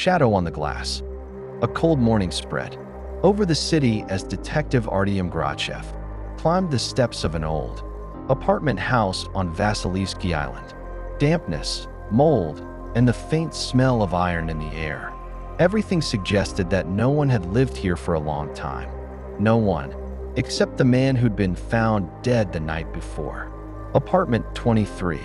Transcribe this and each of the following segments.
shadow on the glass. A cold morning spread over the city as Detective Artyom Grachev climbed the steps of an old apartment house on Vasilivsky Island. Dampness, mold, and the faint smell of iron in the air. Everything suggested that no one had lived here for a long time. No one, except the man who'd been found dead the night before. Apartment 23.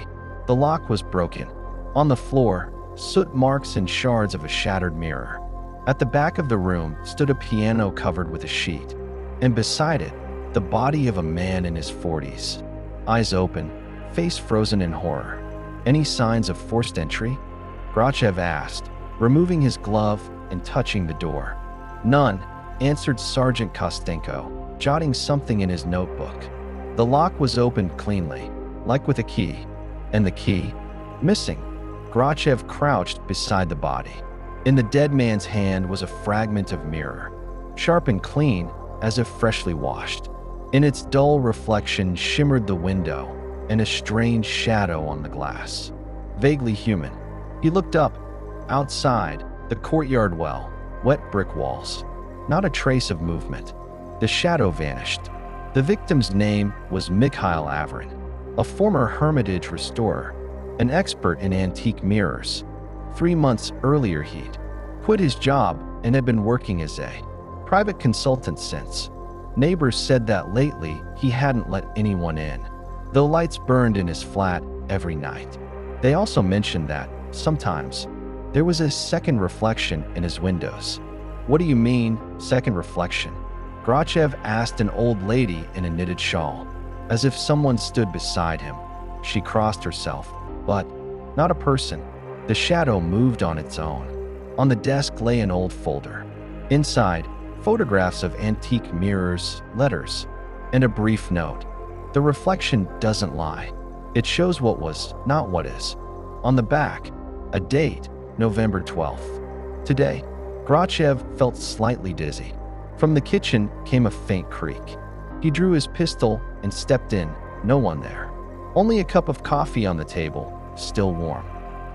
The lock was broken. On the floor, soot marks and shards of a shattered mirror. At the back of the room stood a piano covered with a sheet, and beside it, the body of a man in his 40s. Eyes open, face frozen in horror. Any signs of forced entry? Grachev asked, removing his glove and touching the door. None, answered Sergeant Kostenko, jotting something in his notebook. The lock was opened cleanly, like with a key, and the key, missing. Grachev crouched beside the body. In the dead man's hand was a fragment of mirror, sharp and clean, as if freshly washed. In its dull reflection shimmered the window and a strange shadow on the glass. Vaguely human. He looked up. Outside, the courtyard well, wet brick walls. Not a trace of movement. The shadow vanished. The victim's name was Mikhail Avrin, a former Hermitage restorer, an expert in antique mirrors. 3 months earlier he'd quit his job and had been working as a private consultant since. Neighbors said that lately he hadn't let anyone in, though lights burned in his flat every night. They also mentioned that, sometimes, there was a second reflection in his windows. What do you mean, second reflection? Grachev asked an old lady in a knitted shawl, as if someone stood beside him. She crossed herself, but not a person. The shadow moved on its own. On the desk lay an old folder. Inside, photographs of antique mirrors, letters, and a brief note. The reflection doesn't lie. It shows what was, not what is. On the back, a date, November 12th. Today, Grachev felt slightly dizzy. From the kitchen came a faint creak. He drew his pistol and stepped in, no one there. Only a cup of coffee on the table, still warm.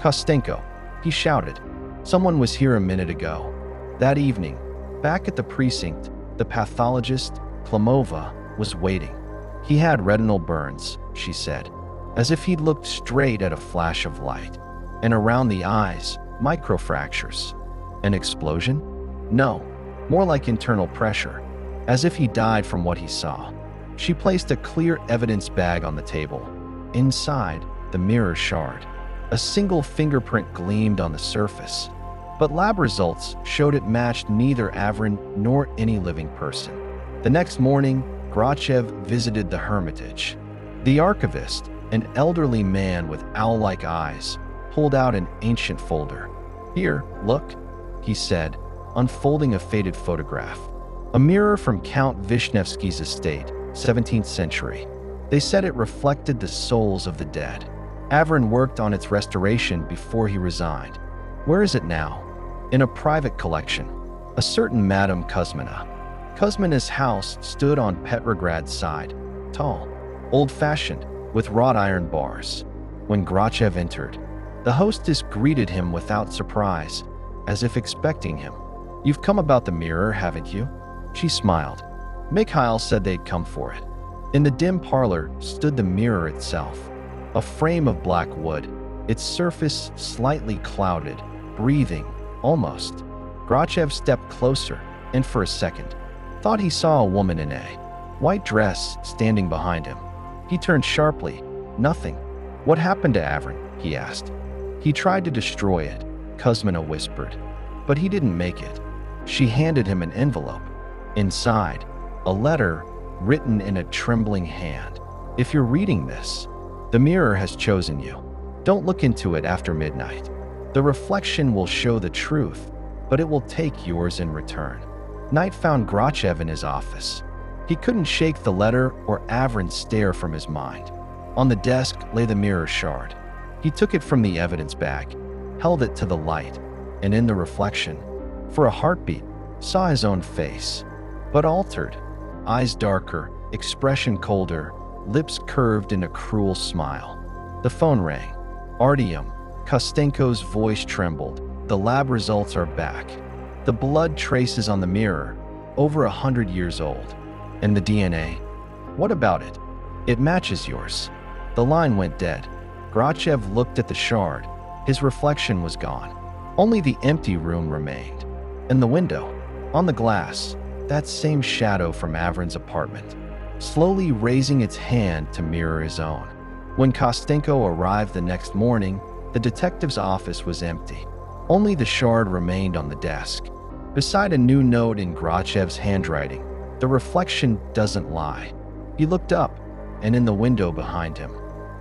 Kostenko, he shouted. Someone was here a minute ago. That evening, back at the precinct, the pathologist, Klimova, was waiting. He had retinal burns, she said, as if he'd looked straight at a flash of light. And around the eyes, microfractures. An explosion? No, more like internal pressure, as if he died from what he saw. She placed a clear evidence bag on the table. Inside, the mirror shard. A single fingerprint gleamed on the surface, but lab results showed it matched neither Avrin nor any living person. The next morning, Grachev visited the Hermitage. The archivist, an elderly man with owl-like eyes, pulled out an ancient folder. Here, look, he said, unfolding a faded photograph. A mirror from Count Vishnevsky's estate, 17th century. They said it reflected the souls of the dead. Avrin worked on its restoration before he resigned. Where is it now? In a private collection. A certain Madame Kuzmina. Kuzmina's house stood on Petrograd's side, tall, old-fashioned, with wrought iron bars. When Grachev entered, the hostess greeted him without surprise, as if expecting him. You've come about the mirror, haven't you? She smiled. Mikhail said they'd come for it. In the dim parlor stood the mirror itself, a frame of black wood, its surface slightly clouded, breathing, almost. Grachev stepped closer, and for a second, thought he saw a woman in a white dress standing behind him. He turned sharply. Nothing. What happened to Avrin? He asked. He tried to destroy it, Kuzmina whispered, but he didn't make it. She handed him an envelope. Inside, a letter written in a trembling hand. If you're reading this, the mirror has chosen you. Don't look into it after midnight. The reflection will show the truth, but it will take yours in return. Night found Grachev in his office. He couldn't shake the letter or Avrin's stare from his mind. On the desk lay the mirror shard. He took it from the evidence bag, held it to the light, and in the reflection, for a heartbeat, saw his own face, but altered. Eyes darker, expression colder, lips curved in a cruel smile. The phone rang. Artyom, Kostenko's voice trembled. The lab results are back. The blood traces on the mirror, over 100 years old. And the DNA? What about it? It matches yours. The line went dead. Grachev looked at the shard. His reflection was gone. Only the empty room remained. And the window, on the glass, that same shadow from Avrin's apartment, slowly raising its hand to mirror his own. When Kostenko arrived the next morning, the detective's office was empty. Only the shard remained on the desk. Beside a new note in Grachev's handwriting, the reflection doesn't lie. He looked up, and in the window behind him,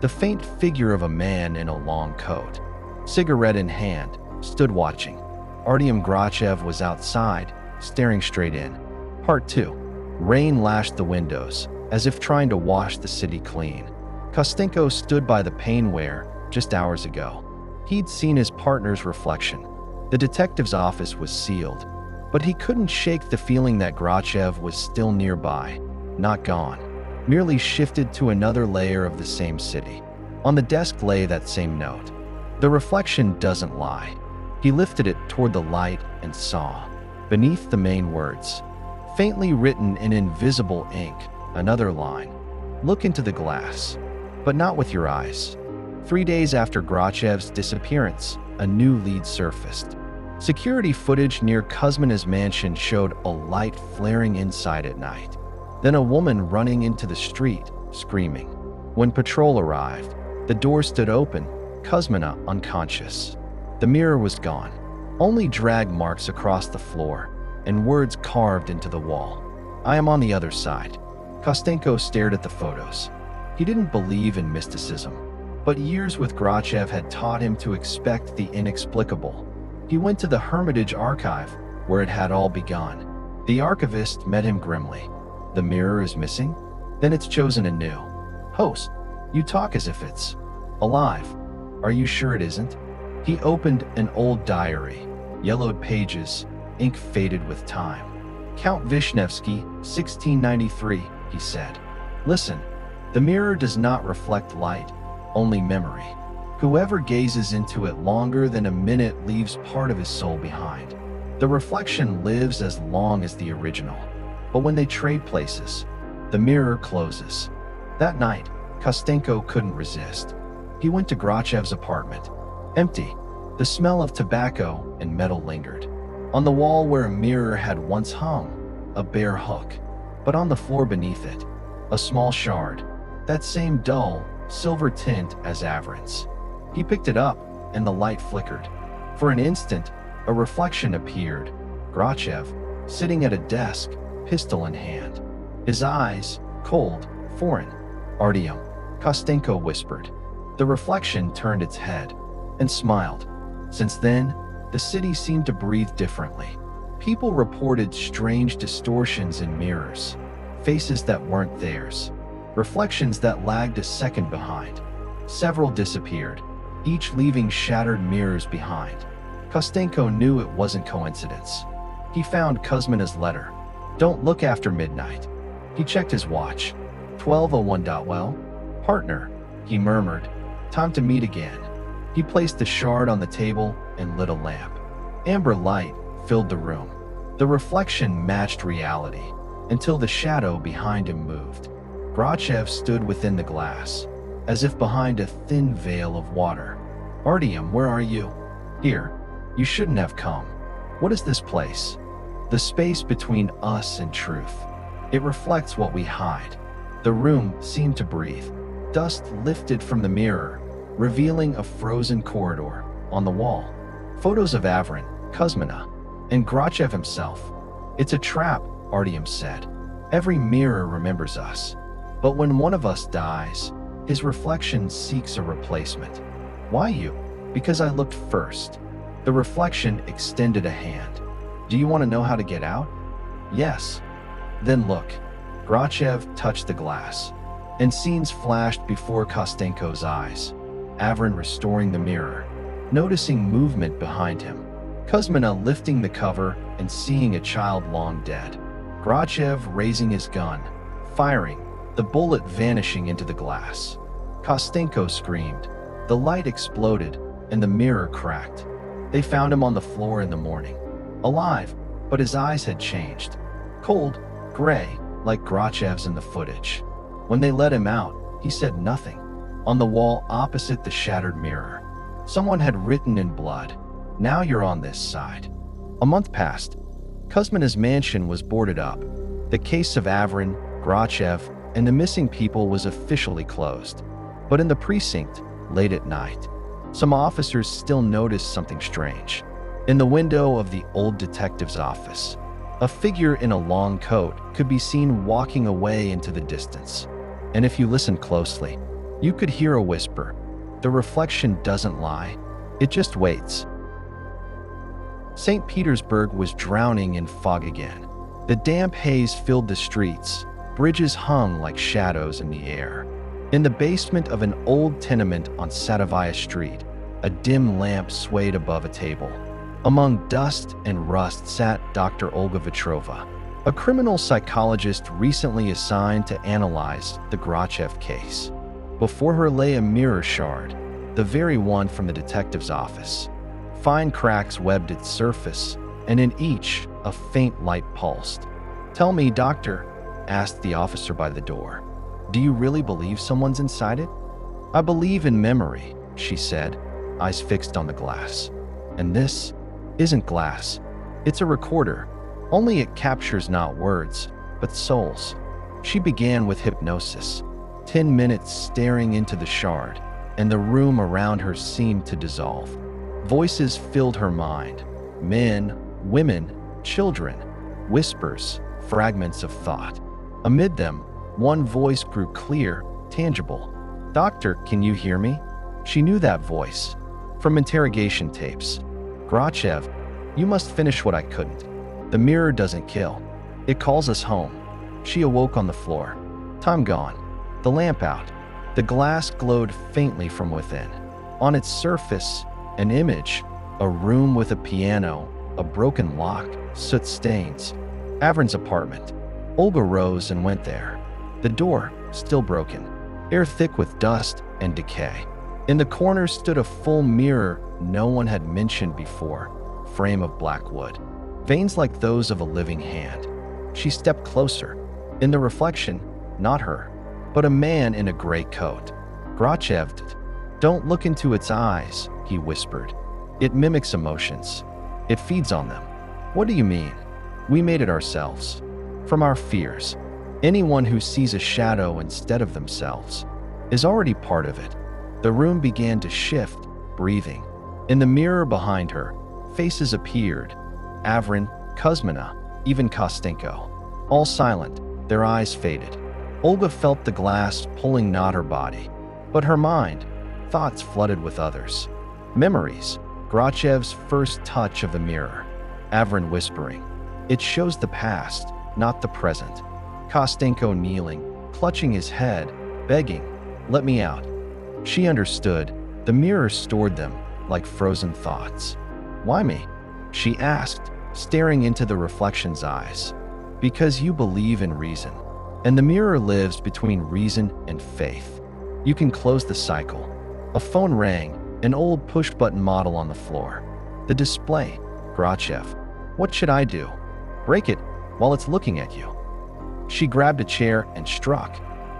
the faint figure of a man in a long coat, cigarette in hand, stood watching. Artyom Grachev was outside, staring straight in. Part 2. Rain lashed the windows, as if trying to wash the city clean. Kostenko stood by the paneware just hours ago. He'd seen his partner's reflection. The detective's office was sealed, but he couldn't shake the feeling that Grachev was still nearby, not gone, merely shifted to another layer of the same city. On the desk lay that same note. The reflection doesn't lie. He lifted it toward the light and saw, beneath the main words, faintly written in invisible ink, another line. Look into the glass, but not with your eyes. 3 days after Grachev's disappearance, a new lead surfaced. Security footage near Kuzmina's mansion showed a light flaring inside at night. Then a woman running into the street, screaming. When patrol arrived, the door stood open, Kuzmina unconscious. The mirror was gone. Only drag marks across the floor, and words carved into the wall. I am on the other side. Kostenko stared at the photos. He didn't believe in mysticism, but years with Grachev had taught him to expect the inexplicable. He went to the Hermitage archive, where it had all begun. The archivist met him grimly. The mirror is missing? Then it's chosen anew. Host, you talk as if it's alive. Are you sure it isn't? He opened an old diary, yellowed pages, ink faded with time. Count Vishnevsky, 1693, he said. Listen, the mirror does not reflect light, only memory. Whoever gazes into it longer than a minute leaves part of his soul behind. The reflection lives as long as the original. But when they trade places, the mirror closes. That night, Kostenko couldn't resist. He went to Grachev's apartment. Empty. The smell of tobacco and metal lingered. On the wall where a mirror had once hung, a bare hook. But on the floor beneath it, a small shard, that same dull, silver tint as Avrin's. He picked it up, and the light flickered. For an instant, a reflection appeared. Grachev, sitting at a desk, pistol in hand. His eyes, cold, foreign. Artyom, Kostenko whispered. The reflection turned its head and smiled. Since then, the city seemed to breathe differently. People reported strange distortions in mirrors, faces that weren't theirs, reflections that lagged a second behind. Several disappeared, each leaving shattered mirrors behind. Kostenko knew it wasn't coincidence. He found Kuzmina's letter. Don't look after midnight. He checked his watch. 12:01. Well, partner, he murmured. Time to meet again. He placed the shard on the table and lit a lamp. Amber light filled the room. The reflection matched reality until the shadow behind him moved. Grachev stood within the glass, as if behind a thin veil of water. Artyom, where are you? Here. You shouldn't have come. What is this place? The space between us and truth. It reflects what we hide. The room seemed to breathe. Dust lifted from the mirror, revealing a frozen corridor. On the wall, photos of Avrin, Kuzmina, and Grachev himself. It's a trap, Artyom said. Every mirror remembers us. But when one of us dies, his reflection seeks a replacement. Why you? Because I looked first. The reflection extended a hand. Do you want to know how to get out? Yes. Then look. Grachev touched the glass, and scenes flashed before Kostenko's eyes. Avrin restoring the mirror, noticing movement behind him. Kuzmina lifting the cover and seeing a child long dead. Grachev raising his gun, firing, the bullet vanishing into the glass. Kostenko screamed. The light exploded, and the mirror cracked. They found him on the floor in the morning, alive, but his eyes had changed. Cold, gray, like Grachev's in the footage. When they let him out, he said nothing. On the wall opposite the shattered mirror, someone had written in blood, "Now you're on this side." A month passed. Kuzmina's mansion was boarded up. The case of Avrin, Grachev, and the missing people was officially closed. But in the precinct, late at night, some officers still noticed something strange. In the window of the old detective's office, a figure in a long coat could be seen walking away into the distance. And if you listened closely, you could hear a whisper. The reflection doesn't lie, it just waits. St. Petersburg was drowning in fog again. The damp haze filled the streets, bridges hung like shadows in the air. In the basement of an old tenement on Sadovaya Street, a dim lamp swayed above a table. Among dust and rust sat Dr. Olga Vetrova, a criminal psychologist recently assigned to analyze the Grachev case. Before her lay a mirror shard, the very one from the detective's office. Fine cracks webbed its surface, and in each, a faint light pulsed. "Tell me, doctor," asked the officer by the door, "do you really believe someone's inside it?" "I believe in memory," she said, eyes fixed on the glass. "And this isn't glass. It's a recorder, only it captures not words, but souls." She began with hypnosis. 10 minutes staring into the shard, and the room around her seemed to dissolve. Voices filled her mind. Men, women, children, whispers, fragments of thought. Amid them, one voice grew clear, tangible. "Doctor, can you hear me?" She knew that voice from interrogation tapes. "Grachev, you must finish what I couldn't. The mirror doesn't kill. It calls us home." She awoke on the floor. Time gone. The lamp out. The glass glowed faintly from within. On its surface, an image, a room with a piano, a broken lock, soot stains. Avrin's apartment. Olga rose and went there. The door, still broken, air thick with dust and decay. In the corner stood a full mirror no one had mentioned before, frame of black wood, veins like those of a living hand. She stepped closer. In the reflection, not her, but a man in a gray coat. "Grachev, don't look into its eyes," he whispered. "It mimics emotions. It feeds on them." "What do you mean?" "We made it ourselves. From our fears. Anyone who sees a shadow instead of themselves is already part of it." The room began to shift, breathing. In the mirror behind her, faces appeared. Avrin, Kuzmina, even Kostenko. All silent, their eyes faded. Olga felt the glass pulling not her body, but her mind. Thoughts flooded with others. Memories. Grachev's first touch of the mirror. Avrin whispering, "It shows the past, not the present." Kostenko kneeling, clutching his head, begging, "Let me out." She understood. The mirror stored them, like frozen thoughts. "Why me?" she asked, staring into the reflection's eyes. "Because you believe in reason, and the mirror lives between reason and faith. You can close the cycle." A phone rang, an old push-button model on the floor. The display. "Grachev, what should I do?" "Break it while it's looking at you." She grabbed a chair and struck.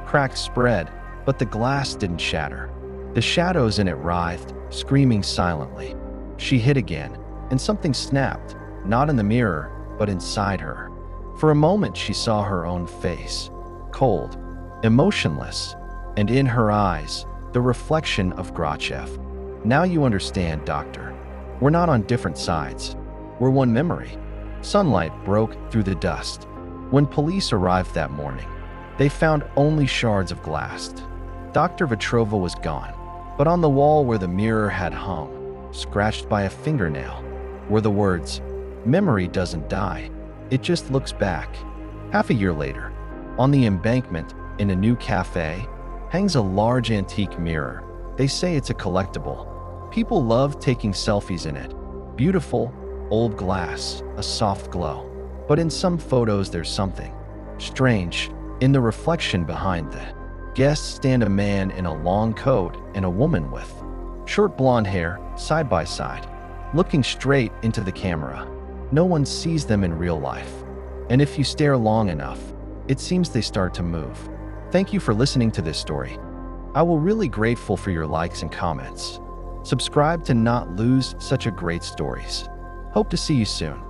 Cracks spread, but the glass didn't shatter. The shadows in it writhed, screaming silently. She hit again, and something snapped, not in the mirror, but inside her. For a moment she saw her own face, cold, emotionless, and in her eyes, the reflection of Grachev. "Now you understand, doctor. We're not on different sides. We're one memory." Sunlight broke through the dust. When police arrived that morning, they found only shards of glass. Dr. Vetrova was gone, but on the wall where the mirror had hung, scratched by a fingernail, were the words, "Memory doesn't die. It just looks back." Half a year later, on the embankment in a new cafe, hangs a large antique mirror. They say it's a collectible. People love taking selfies in it. Beautiful, old glass, a soft glow. But in some photos there's something strange. In the reflection behind the guests stand a man in a long coat and a woman with short blonde hair, side by side. looking straight into the camera. No one sees them in real life. And if you stare long enough, it seems they start to move. Thank you for listening to this story. I will really grateful for your likes and comments. Subscribe to not lose such a great stories. Hope to see you soon.